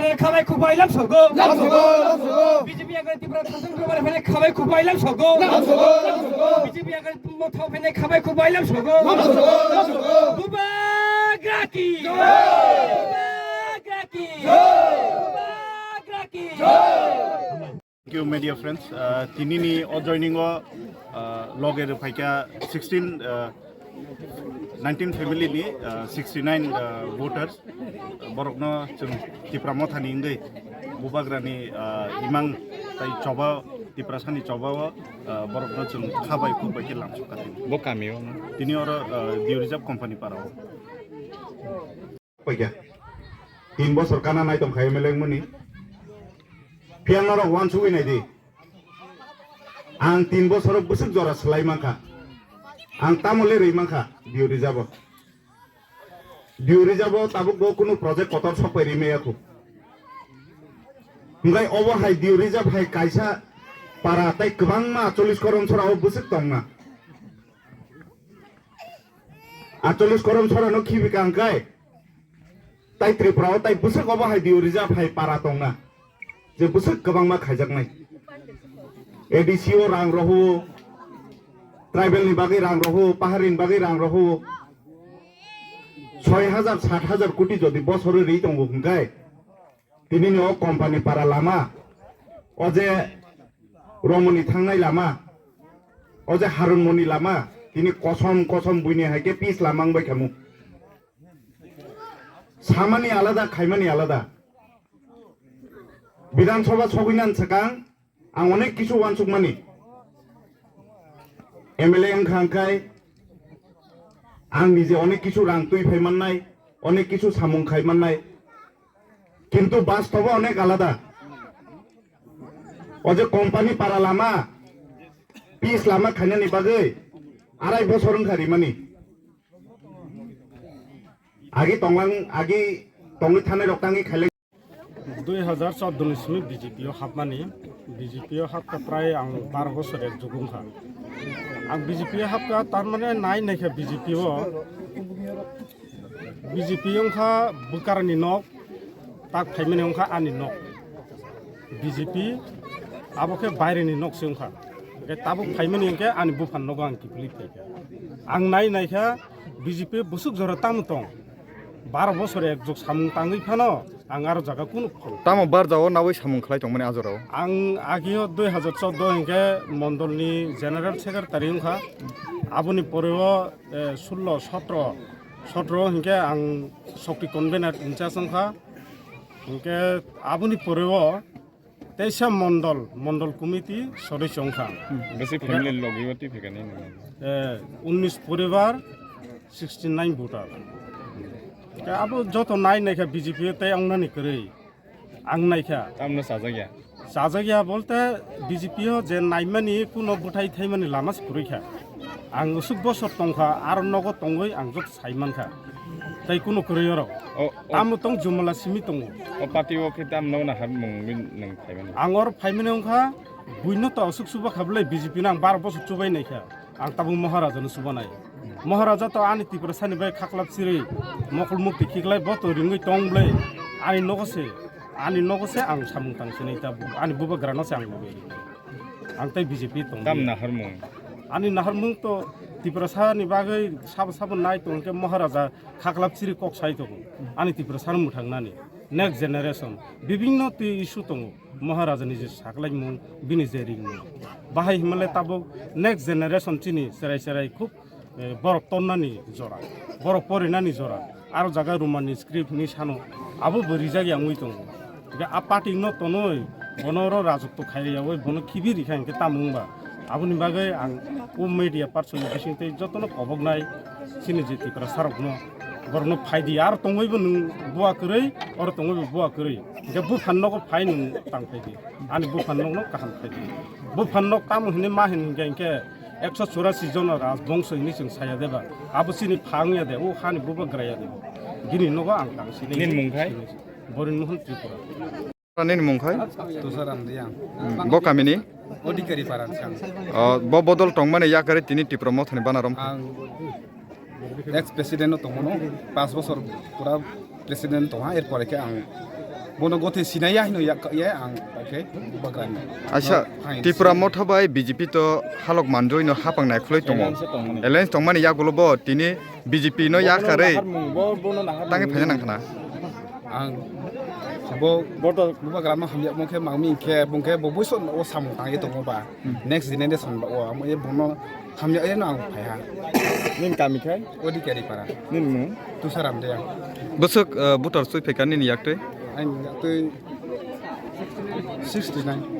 ফেলে খাবাই খুবাইলাম সগো বিজেপি আগে ত্রিপুরা শাসন করবার ফেলে খাবাই খুবাইলাম সগো বিজেপি আগে মথাও ফেলে খাবাই খুবাইলাম সগো বুবা গ্রাকি Thank you, media friends. Tinini or joining logger paika 19 family ni 69 voters. Borokno chung tipramo thani indai bubagrani imang tai coba tiprasani coba borokno chung khabai kubai ke langsung katin. Bokamio. Tini or Diurizab company parao. Paika. 3 বছর কানা নাই তম খাই মেলেং মনি পিয়ানোর one সুই নাই দি আং 3 বছর বুসুক জরা সলাই মাখা আং তামলে রই মাখা ডিউরি যাব তাবুক গো কোনো project কতর সপাই মেয়াকু ngai obo hai diuri jab hai kaisa para tai kwang ma 40 korom chora o busuk tong na 40 korom chora no khibi kang kai tai Tripura tai busuk obo hai diuri jab hai para tong na je busuk kwang ma khaijak nai ADCO rang rohu tribal ni bagi rang rohu paharin bagi rang rohu 6000 70000 কোটি যদি বছরে রেই তঙ্গ হুঙ্গাই তিনি no company পারা Lama অজে Romney থাংনাই Lama অজে হারুনমনি Lama তিনি কসম বুইনি হাইকে piece লামাংবাই খামু সামানি আলাদা খাইমানি আলাদা বিধানসভা সগিনান সাকাং আং অনেক কিছু ওয়ানসুকমানি এমএলএ খাংখাই आं निजे अनेक किछु रां तुई फाइमान्नाय अनेक किछु सामुं खाइमान्नाय किन्तु बास्तव अनेक आलादा अजे कोम्पानी पारा लामा पिस लामा खाइनानि बागै आराय बছर ओंखारिमानि आगे तंगै थानाय रक्तांगि खाइले 2014 नि बीजेपी हाबमानि बीजेपी हाबका प्राय आं 12 বছর एक जुगुंखा आं बीजेपी हाबका तारमाने नायनायखा बीजेपी ओंखा बुकारनि नक ताक फाइमानि ओंखा आनि नक बीजेपी आबोखे बायरेनि नक सोंखा के ताबुक फाइमानि ओंखे आनि बुफान नक आं किपलि फाइखा आं नायनायखा बीजेपी बुसुक जरा तामतं 12 বছর एक जुग सामुं ताङै फानो आं आरो जागा कुनु तामो बार जाव नावै सामुं खलाय दं माने आजराव आं आगियो 2014 हिंगे मंडलनि जेनारेल सेक्रेटारि ओंखा आबुनि परेव 16 17 हिंगे आं शक्ति कन्वेनर इनचार्ज ओंखा हिंगे आबुनि परेव 23 मंडल कमिटी सदस्य ओंखा बेसे फैमिली लगिवती फेगानि 19 परिवार 69 भोटार अब जत नायनायखा बीजेपी तै आंनानि करै आं नायखा तामनो साजागिया बोलते बीजेपी जे नायमानि कुनो बुथाय थाइमानि लामास पुरैखा आं उसुक बसर तंखा आरो नगद तंगै आं जत साइमानखा तै कुनो करै र आम तंग जुमला सिमि तंग ओ पार्टी ओ खिताम नौ ना हार मुं नों फाइमानि आं और फाइमानि ओंखा बुइनो त उसुक सुबा खाबले बीजेपी ना 12 বছর चुबाय नायखा आं ताबु महाराजानो सुबानाय महाराजा तो आनि त्रिपुरा सानि बाय खाख्लाब सिरि मखल मुक्ति खिगलाय बत रिङै तंब्लै आनि नगसे आं सामुं तांसिनै ता आनि बुबा ग्रानसे आं लुबै आं तै बीजेपी तं ताम नाहारमुं आनि नाहारमुं तो त्रिपुरा सानि बागै साब नाय तो के महाराजा खाख्लाब सिरि कक साइ तो आनि त्रिपुरा सानि मुथांनानि नेक्स्ट जेनारेशन विभिन्न ति इशु तं महाराजा निजे साखलाय मुं बिनि जेरिं बाहाय हिमालय ताबो नेक्स्ट जेनारेशन चिनि सेराय खुब बरफ तन्नानि जरा बरफ परिनानि जरा आरो जागा रोमानि स्क्रिप्ट नि सानो आबो बोरि जागिया मुइ दं के आ पार्टी न तनय बनरो राजत्व खाइयावै बन खिबि रिखां के तामुंबा आबुनि बागै आं ओ मीडिया पार्सन बिसिंतै जतन खबगनाय सिनि जेति प्रा सारगनो गरनो फाइदि आरो तंगैबो नों बुआ करै आरो तंगैबो बुआ करै के बु फाननको फाइन तां फाइदि आनि बु फाननको काहाम फाइदि बु फानnok ताम हने मा हने के 184 जन राजबंश हिनि जों साया देबा आबुसिनि फांया दे ओ हानि बुबा ग्राया दे गिनि नगो आं तांसिनि निन मुंखाय बरिन मोहन त्रिपुरा निन मुंखाय तुसाराम दिया बकामिनि अधिकारी पारान सांग ब बदल टंग माने या करे तिनि त्रिपुरा मथनि बानारम आं एक्स प्रेसिडेंट तंगनो 5 বছর পুরা प्रेसिडेंट तंगा एर परे के आं bono gote sinaya hino ya ang pakai bagan আচ্ছা ত্রিপুরা মথাবাই বিজেপি তো হালক মানজই no hapang nai khloi tongo alliance tongmani yagulobo tini BJP no yakarei tangi phane nangkhana ang bo boto bagan ma hamya mongke mangmi ke bongke bo buso o sam tangi tongo ba next generation ba o amo e bono hamya e no ang phaya nin kami khai odi kari para nin mu tu saram de yang busuk butar sui pekani ni yakte anh tôi 69